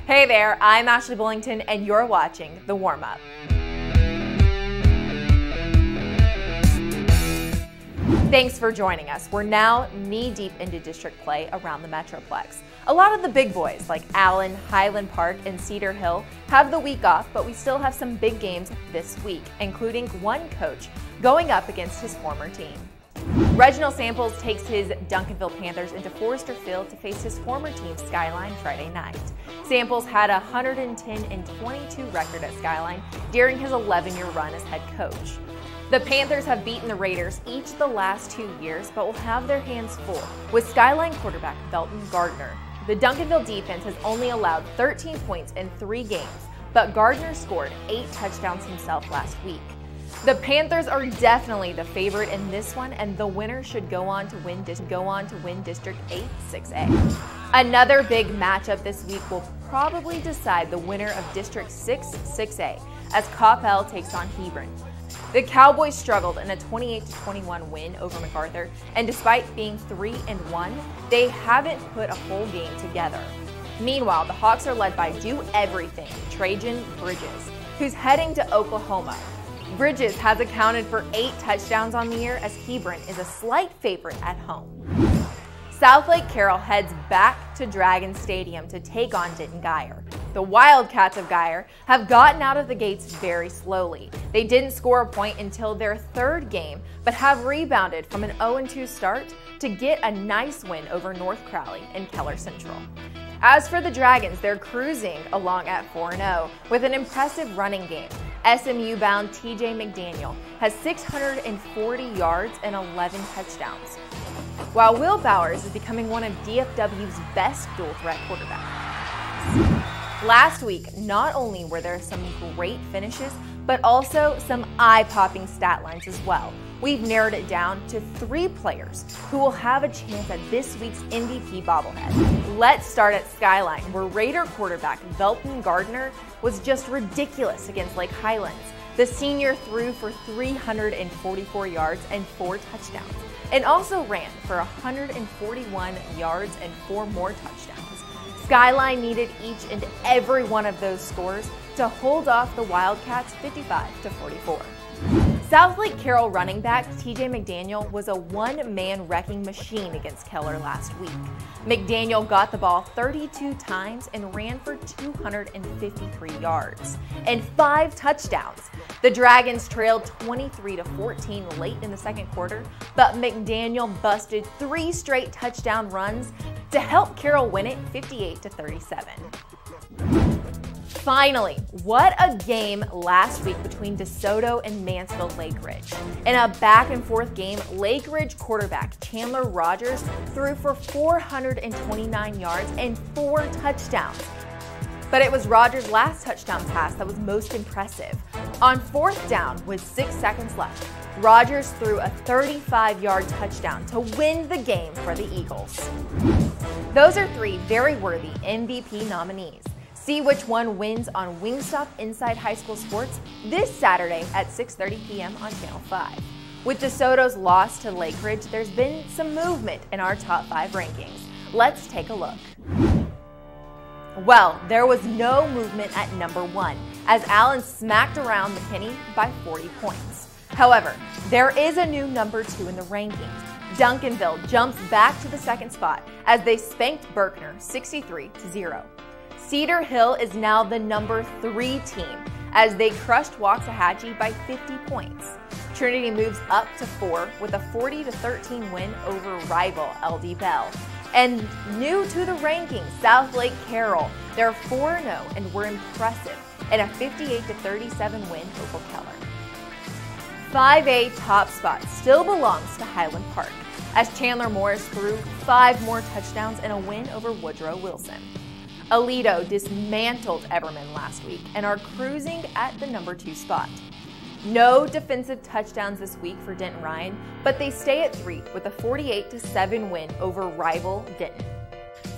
Hey there, I'm Ashley Bullington and you're watching The Warmup. Thanks for joining us. We're now knee-deep into district play around the Metroplex. A lot of the big boys like Allen, Highland Park, and Cedar Hill have the week off, but we still have some big games this week, including one coach going up against his former team. Reginald Samples takes his Duncanville Panthers into Forrester Field to face his former team, SKYLINE, Friday night. Samples had a 110-22 record at SKYLINE during his 11-year run as head coach. The Panthers have beaten the Raiders each the last 2 years, but will have their hands full with SKYLINE quarterback VELTON Gardner. The Duncanville defense has only allowed 13 points in 3 games, but Gardner scored 8 touchdowns himself last week. The Panthers are definitely the favorite in this one, and the winner should go on to win District 8 6A. Another big matchup this week will probably decide the winner of District 6 6A as COPPELL takes on HEBRON. The Cowboys struggled in a 28-21 win over MacArthur, and despite being 3-1, they haven't put a whole game together. Meanwhile, the Hawks are led by Do Everything Trajan Bridges, who's heading to Oklahoma. Bridges has accounted for 8 touchdowns on the year as Hebron is a slight favorite at home. Southlake Carroll heads back to Dragon Stadium to take on Denton Guyer. The Wildcats of Guyer have gotten out of the gates very slowly. They didn't score a point until their 3rd game, but have rebounded from an 0-2 start to get a nice win over North Crowley and Keller Central. As for the Dragons, they're cruising along at 4-0 with an impressive running game. SMU-bound TJ McDaniel has 640 yards and 11 touchdowns, while Will Bowers is becoming one of DFW's best dual-threat quarterbacks. Last week, not only were there some great finishes, but also some eye-popping stat lines as well. We've narrowed it down to 3 players who will have a chance at this week's MVP bobblehead. Let's start at SKYLINE, where Raider quarterback VELTON Gardner was just ridiculous against Lake Highlands. The senior threw for 344 yards and 4 touchdowns, and also ran for 141 yards and 4 more touchdowns. SKYLINE needed each and every one of those scores to hold off the Wildcats 55-44. Southlake Carroll running back TJ McDaniel was a one-man wrecking machine against Keller last week. McDaniel got the ball 32 times and ran for 253 yards and 5 touchdowns. The Dragons trailed 23-14 late in the 2nd quarter, but McDaniel busted 3 straight touchdown runs to help Carroll win it 58-37. Finally, what a game last week between DeSoto and Mansfield Lake Ridge. In a back-and-forth game, Lake Ridge quarterback Chandler Rogers threw for 429 yards and 4 touchdowns. But it was Rogers' last touchdown pass that was most impressive. On 4th down with 6 seconds left, Rogers threw a 35-yard touchdown to win the game for the Eagles. Those are 3 very worthy MVP nominees. See which one wins on Wingstop Inside High School Sports this Saturday at 6:30 p.m. on Channel 5. With DeSoto's loss to Lake Ridge, there's been some movement in our top 5 rankings. Let's take a look. Well, there was no movement at number 1, as Allen smacked around McKinney by 40 points. However, there is a new number 2 in the rankings. Duncanville jumps back to the 2nd spot as they spanked Berkner 63-0. Cedar Hill is now the number 3 team as they crushed Waxahachie by 50 points. Trinity moves up to 4 with a 40-13 win over rival LD Bell. And new to the rankings, Southlake Carroll. They're 4-0 and were impressive in a 58-37 win over Keller. 5A top spot still belongs to Highland Park as Chandler Morris threw 5 more touchdowns in a win over Woodrow Wilson. Aledo dismantled Everman last week and are cruising at the number 2 spot. No defensive touchdowns this week for Denton Ryan, but they stay at 3 with a 48-7 win over rival Denton.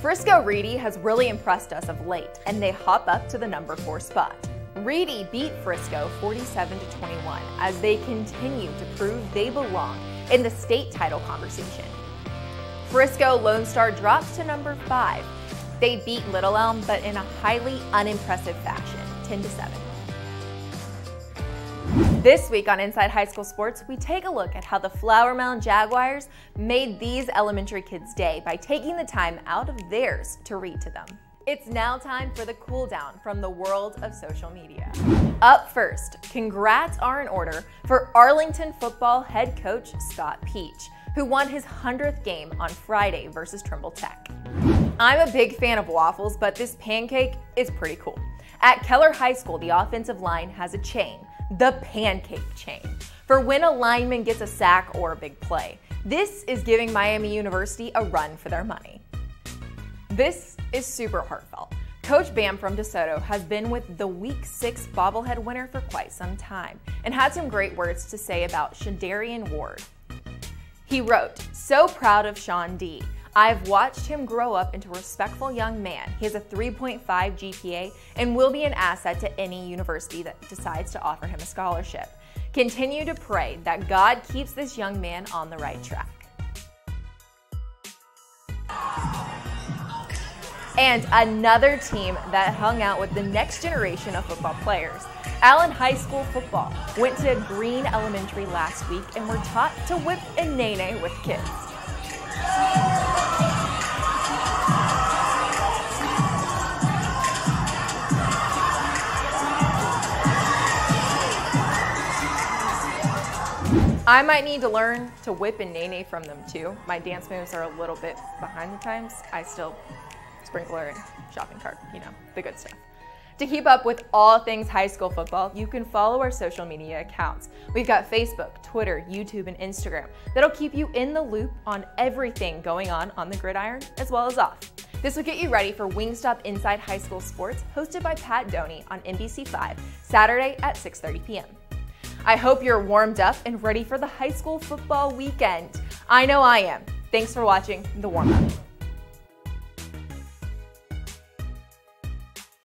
Frisco Reedy has really impressed us of late, and they hop up to the number 4 spot. Reedy beat Frisco 47-21 as they continue to prove they belong in the state title conversation. Frisco Lone Star drops to number 5. They beat Little Elm, but in a highly unimpressive fashion, 10-7. This week on Inside High School Sports, we take a look at how the Flower Mound Jaguars made these elementary kids' day by taking the time out of theirs to read to them. It's now time for the cool down from the world of social media. Up first, congrats are in order for Arlington football head coach Scott Peach, who won his 100th game on Friday versus Trimble Tech. I'm a big fan of waffles, but this pancake is pretty cool. At Keller High School, the offensive line has a chain, the pancake chain, for when a lineman gets a sack or a big play. This is giving Miami University a run for their money. This is super heartfelt. Coach Bam from DeSoto has been with the Week 6 bobblehead winner for quite some time and had some great words to say about Shadarian Ward. He wrote, "So proud of Sean D. I've watched him grow up into a respectful young man. He has a 3.5 GPA and will be an asset to any university that decides to offer him a scholarship. Continue to pray that God keeps this young man on the right track." And another team that hung out with the next generation of football players. Allen High School football went to Green Elementary last week and were taught to whip and nay-nay with kids. I might need to learn to whip and nay-nay from them too. My dance moves are a little bit behind the times. I still sprinkler and shopping cart, you know, the good stuff. To keep up with all things high school football, you can follow our social media accounts. We've got Facebook, Twitter, YouTube, and Instagram that'll keep you in the loop on everything going on the gridiron as well as off. This will get you ready for Wingstop Inside High School Sports, hosted by Pat Doney on NBC5, Saturday at 6:30 p.m. I hope you're warmed up and ready for the high school football weekend. I know I am. Thanks for watching The Warm Up.